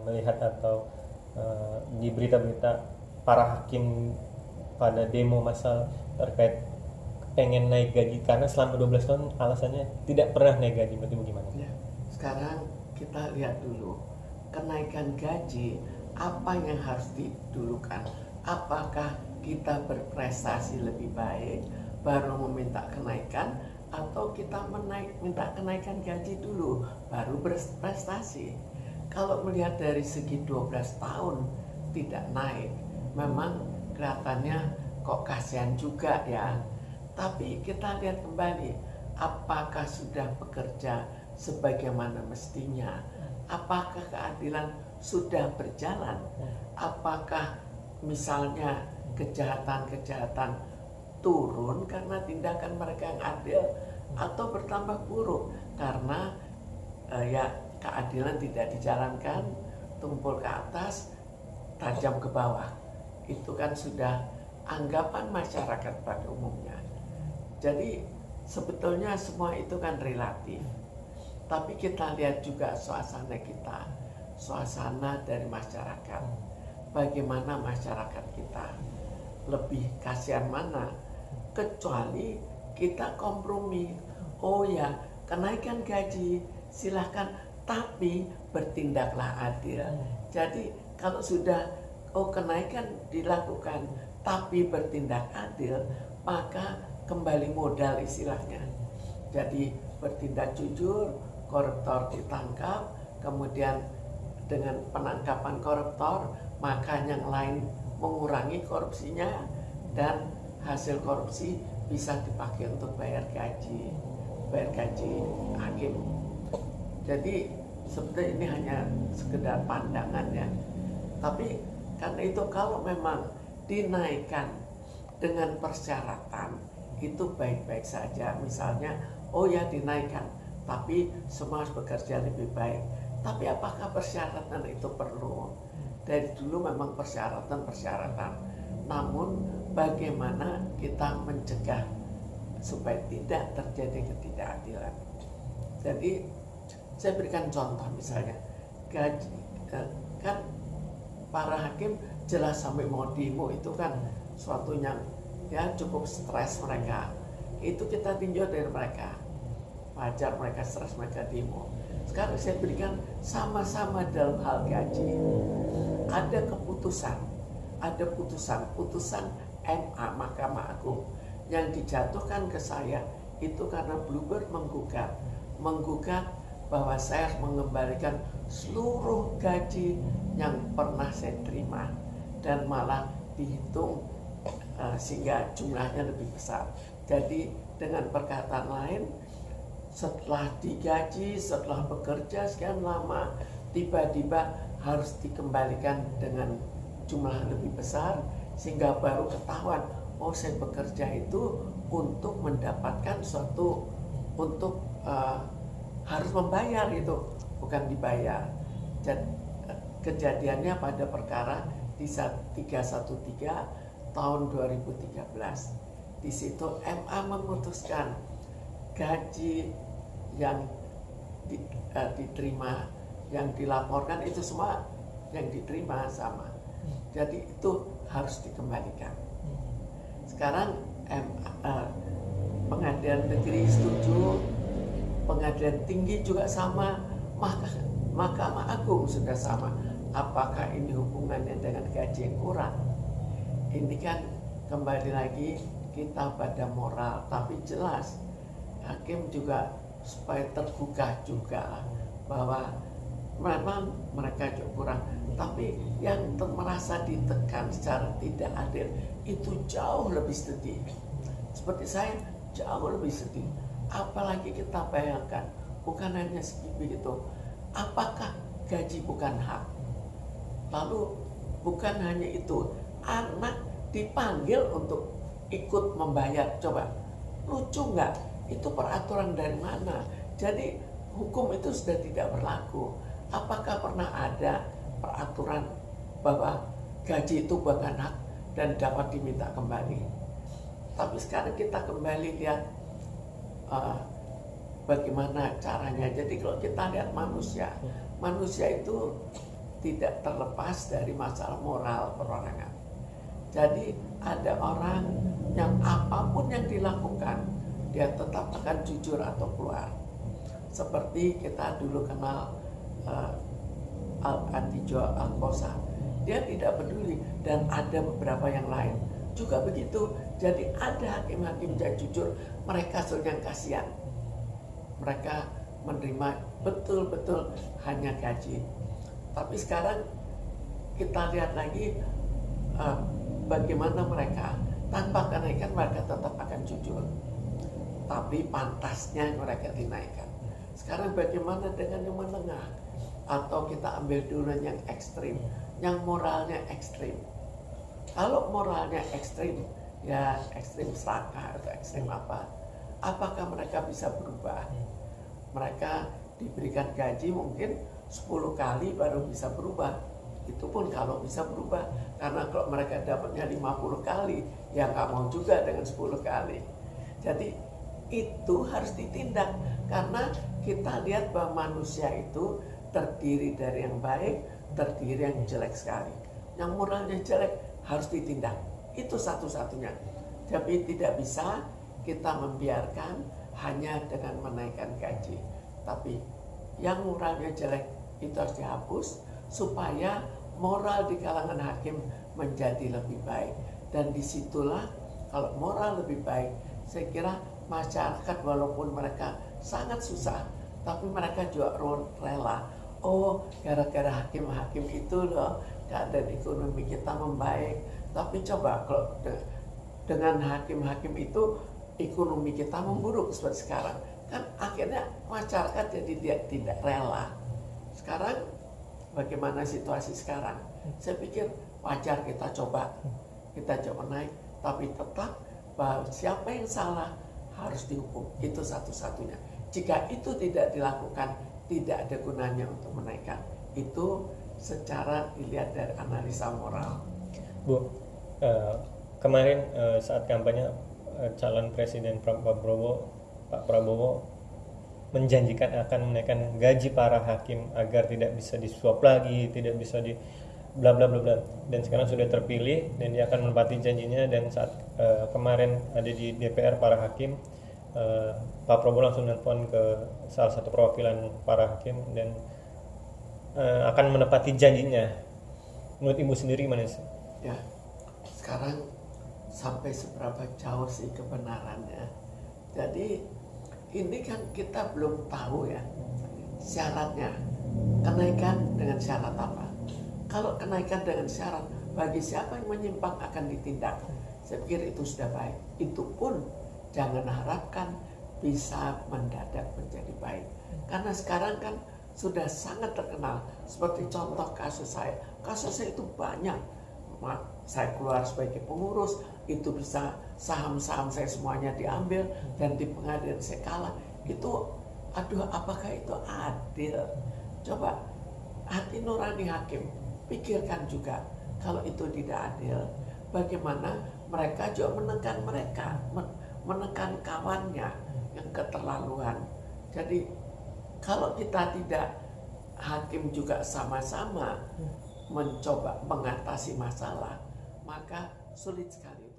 Melihat atau di berita-berita para hakim pada demo massal terkait pengen naik gaji karena selama 12 tahun alasannya tidak pernah naik gaji, berarti bagaimana? Ya, sekarang kita lihat dulu kenaikan gaji apa yang harus didulukan. Apakah kita berprestasi lebih baik baru meminta kenaikan, atau kita minta kenaikan gaji dulu baru berprestasi? Kalau melihat dari segi 12 tahun tidak naik, memang kelihatannya kok kasihan juga ya. Tapi kita lihat kembali, apakah sudah bekerja sebagaimana mestinya? Apakah keadilan sudah berjalan? Apakah misalnya kejahatan-kejahatan turun karena tindakan mereka yang adil, atau bertambah buruk karena ya keadilan tidak dijalankan, tumpul ke atas, tajam ke bawah? Itu kan sudah anggapan masyarakat pada umumnya. Jadi sebetulnya semua itu kan relatif. Tapi kita lihat juga suasana kita, suasana dari masyarakat. Bagaimana masyarakat kita? Lebih kasihan mana? Kecuali kita kompromi. Oh ya, kenaikan gaji silahkan, tapi bertindaklah adil. Jadi kalau sudah kenaikan dilakukan tapi bertindak adil, maka kembali modal istilahnya. Jadi bertindak jujur, koruptor ditangkap, kemudian dengan penangkapan koruptor maka yang lain mengurangi korupsinya, dan hasil korupsi bisa dipakai untuk bayar gaji hakim. Jadi sebenarnya ini hanya sekedar pandangan ya. Tapi karena itu kalau memang dinaikkan dengan persyaratan, itu baik-baik saja. Misalnya, oh ya dinaikkan, tapi semua harus bekerja lebih baik. Tapi apakah persyaratan itu perlu? Dari dulu memang persyaratan. Namun bagaimana kita mencegah supaya tidak terjadi ketidakadilan? Jadi saya berikan contoh, misalnya gaji, kan para hakim jelas sampai mau demo, itu kan suatu yang ya cukup stres mereka. Itu kita tinjau dari mereka, wajar mereka stres, mereka demo. Sekarang saya berikan sama-sama dalam hal gaji. Ada putusan MA, Mahkamah Agung, yang dijatuhkan ke saya itu karena Bluebird menggugat bahwa saya harus mengembalikan seluruh gaji yang pernah saya terima, dan malah dihitung sehingga jumlahnya lebih besar. Jadi dengan perkataan lain, setelah digaji, setelah bekerja sekian lama, tiba-tiba harus dikembalikan dengan jumlah lebih besar, sehingga baru ketahuan, oh saya bekerja itu untuk mendapatkan suatu, untuk harus membayar, itu bukan dibayar. Dan kejadiannya pada perkara di 313 tahun 2013. Di situ MA memutuskan gaji yang diterima, yang dilaporkan itu semua yang diterima sama. Jadi itu harus dikembalikan. Sekarang pengadilan negeri setuju, pengadilan tinggi juga sama, Mahkamah Agung sudah sama. Apakah ini hubungannya dengan gaji yang kurang? Ini kan kembali lagi kita pada moral, tapi jelas hakim juga supaya tergugah juga bahwa memang mereka juga kurang. Tapi yang merasa ditekan secara tidak adil itu jauh lebih sedih. Seperti saya jauh lebih sedih. Apalagi kita bayangkan, bukan hanya begitu, apakah gaji bukan hak? Lalu bukan hanya itu, anak dipanggil untuk ikut membayar. Coba, lucu nggak? Itu peraturan dari mana? Jadi hukum itu sudah tidak berlaku. Apakah pernah ada peraturan bahwa gaji itu bukan hak dan dapat diminta kembali? Tapi sekarang kita kembali lihat bagaimana caranya. Jadi kalau kita lihat manusia itu tidak terlepas dari masalah moral perorangan. Jadi ada orang yang apapun yang dilakukan, dia tetap akan jujur atau keluar. Seperti kita dulu kenal Al-Antijo Al-Kosa, dia tidak peduli, dan ada beberapa yang lain juga begitu. Jadi ada hakim-hakim yang jujur, mereka yang kasihan, mereka menerima betul-betul hanya gaji. Tapi sekarang kita lihat lagi bagaimana mereka tanpa kenaikan mereka tetap akan jujur, tapi pantasnya mereka dinaikkan. Sekarang bagaimana dengan yang menengah? Atau kita ambil dulu yang ekstrim, yang moralnya ekstrim. Kalau moralnya ekstrim, ya ekstrim serakah atau ekstrim apa, apakah mereka bisa berubah? Mereka diberikan gaji mungkin 10 kali baru bisa berubah. Itu pun kalau bisa berubah, karena kalau mereka dapatnya 50 kali, ya nggak mau juga dengan 10 kali. Jadi itu harus ditindak, karena kita lihat bahwa manusia itu terdiri dari yang baik, terdiri yang jelek sekali. Yang moralnya jelek harus ditindak. Itu satu-satunya. Tapi tidak bisa kita membiarkan hanya dengan menaikkan gaji. Tapi yang moralnya jelek itu harus dihapus supaya moral di kalangan hakim menjadi lebih baik. Dan disitulah kalau moral lebih baik, saya kira masyarakat walaupun mereka sangat susah, tapi mereka juga rela. Oh, gara-gara hakim-hakim itu loh keadaan ekonomi kita membaik. Tapi coba kalau dengan hakim-hakim itu ekonomi kita memburuk seperti sekarang, kan akhirnya masyarakat jadi dia tidak rela. Sekarang bagaimana situasi sekarang? Saya pikir wajar kita coba naik, tapi tetap bahwa siapa yang salah harus dihukum. Itu satu-satunya. Jika itu tidak dilakukan, tidak ada gunanya untuk menaikkan. Itu secara dilihat dari analisa moral. Bu, kemarin saat kampanye calon presiden Pak Prabowo menjanjikan akan menaikkan gaji para hakim agar tidak bisa disuap lagi, tidak bisa di bla bla bla bla. Dan sekarang sudah terpilih dan dia akan menepati janjinya. Dan saat kemarin ada di DPR para hakim, Pak Prabowo langsung nelpon ke salah satu perwakilan para hakim dan akan menepati janjinya. Menurut Ibu sendiri gimana sih? Ya, sekarang sampai seberapa jauh sih kebenarannya? Jadi ini kan kita belum tahu ya syaratnya. Kenaikan dengan syarat apa? Kalau kenaikan dengan syarat, bagi siapa yang menyimpang akan ditindak. Saya pikir itu sudah baik. Itu pun jangan harapkan bisa mendadak menjadi baik. Karena sekarang kan sudah sangat terkenal. Seperti contoh kasus saya. Kasus saya itu banyak. Saya keluar sebagai pengurus, itu bisa saham-saham saya semuanya diambil, dan di pengadilan saya kalah. Itu, aduh, apakah itu adil? Coba hati nurani hakim, pikirkan juga, kalau itu tidak adil, bagaimana mereka juga menekan kawannya yang keterlaluan. Jadi kalau kita tidak, hakim juga sama-sama mencoba mengatasi masalah, maka sulit sekali.